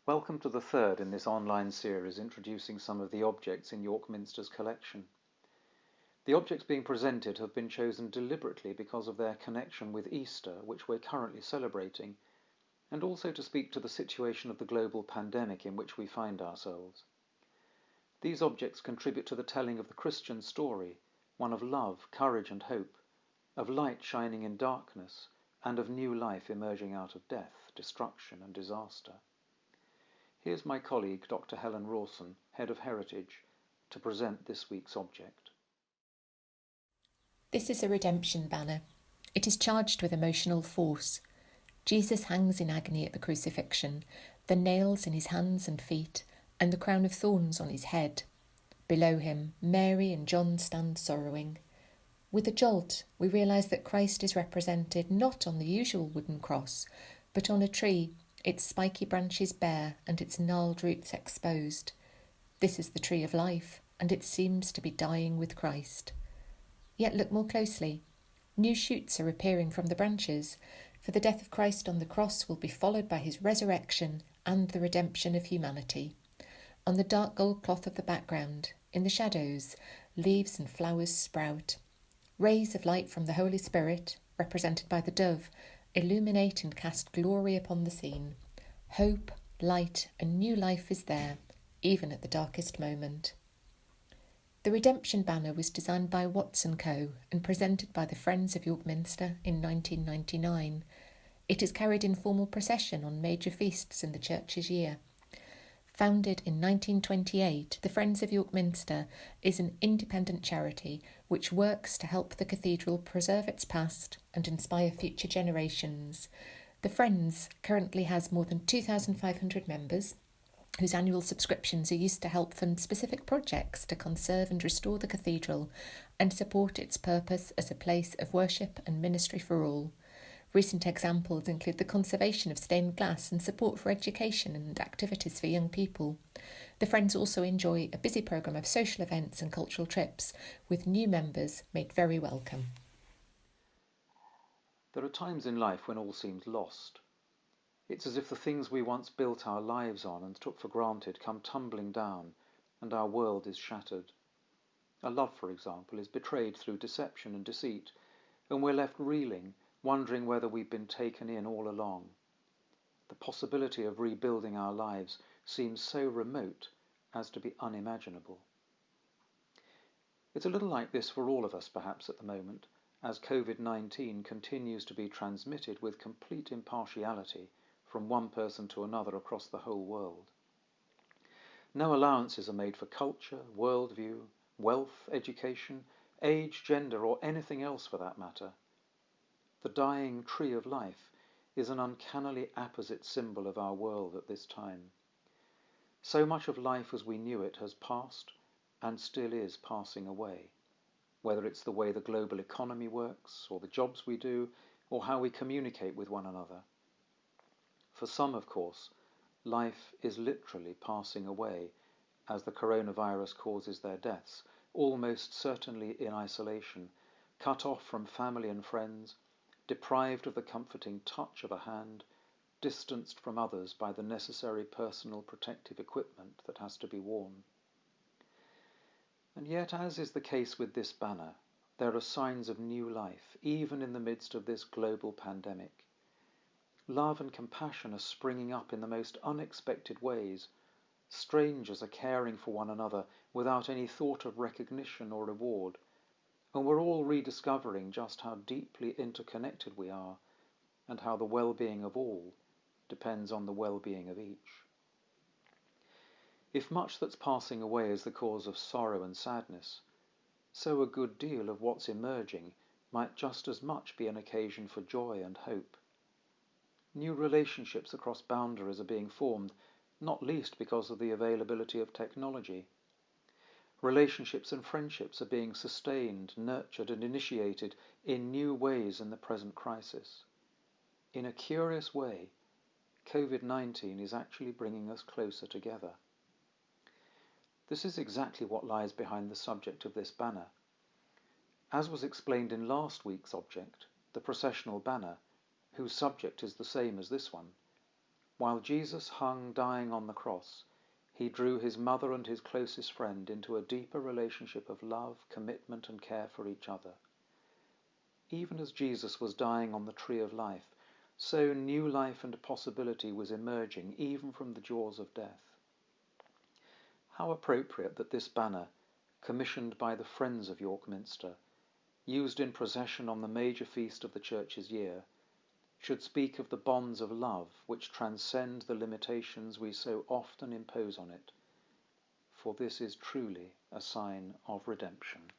Welcome to the third in this online series introducing some of the objects in York Minster's collection. The objects being presented have been chosen deliberately because of their connection with Easter, which we're currently celebrating, and also to speak to the situation of the global pandemic in which we find ourselves. These objects contribute to the telling of the Christian story, one of love, courage and hope, of light shining in darkness, and of new life emerging out of death, destruction and disaster. Here's my colleague, Dr. Helen Rawson, Head of Heritage, to present this week's object. This is a redemption banner. It is charged with emotional force. Jesus hangs in agony at the crucifixion, the nails in his hands and feet, and the crown of thorns on his head. Below him, Mary and John stand sorrowing. With a jolt, we realise that Christ is represented not on the usual wooden cross, but on a tree, its spiky branches bare and its gnarled roots exposed. This is the tree of life, and it seems to be dying with Christ. Yet look more closely. New shoots are appearing from the branches, for the death of Christ on the cross will be followed by his resurrection and the redemption of humanity. On the dark gold cloth of the background, in the shadows, leaves and flowers sprout. Rays of light from the Holy Spirit, represented by the dove, illuminate and cast glory upon the scene. Hope, light, and new life is there, even at the darkest moment. The Redemption Banner was designed by Rawson Co. and presented by the Friends of York Minster in 1999. It is carried in formal procession on major feasts in the church's year. Founded in 1928, the Friends of York Minster is an independent charity which works to help the cathedral preserve its past and inspire future generations. The Friends currently has more than 2,500 members, whose annual subscriptions are used to help fund specific projects to conserve and restore the cathedral and support its purpose as a place of worship and ministry for all. Recent examples include the conservation of stained glass and support for education and activities for young people. The Friends also enjoy a busy programme of social events and cultural trips, with new members made very welcome. There are times in life when all seems lost. It's as if the things we once built our lives on and took for granted come tumbling down, and our world is shattered. A love, for example, is betrayed through deception and deceit, and we're left reeling, wondering whether we've been taken in all along. The possibility of rebuilding our lives seems so remote as to be unimaginable. It's a little like this for all of us perhaps at the moment, as COVID-19 continues to be transmitted with complete impartiality from one person to another across the whole world. No allowances are made for culture, worldview, wealth, education, age, gender, or anything else for that matter. The dying tree of life is an uncannily apposite symbol of our world at this time. So much of life as we knew it has passed and still is passing away, whether it's the way the global economy works, or the jobs we do, or how we communicate with one another. For some, of course, life is literally passing away as the coronavirus causes their deaths, almost certainly in isolation, cut off from family and friends, deprived of the comforting touch of a hand, distanced from others by the necessary personal protective equipment that has to be worn. And yet, as is the case with this banner, there are signs of new life, even in the midst of this global pandemic. Love and compassion are springing up in the most unexpected ways. Strangers are caring for one another without any thought of recognition or reward. And we're all rediscovering just how deeply interconnected we are, and how the well-being of all depends on the well-being of each. If much that's passing away is the cause of sorrow and sadness, so a good deal of what's emerging might just as much be an occasion for joy and hope. New relationships across boundaries are being formed, not least because of the availability of technology. Relationships and friendships are being sustained, nurtured and initiated in new ways in the present crisis. In a curious way, COVID-19 is actually bringing us closer together. This is exactly what lies behind the subject of this banner. As was explained in last week's object, the processional banner, whose subject is the same as this one, While Jesus hung dying on the cross, he drew his mother and his closest friend into a deeper relationship of love, commitment and care for each other. Even as Jesus was dying on the tree of life, so new life and possibility was emerging even from the jaws of death. How appropriate that this banner, commissioned by the Friends of York Minster, used in procession on the major feast of the Church's year, should speak of the bonds of love which transcend the limitations we so often impose on it, for this is truly a sign of redemption.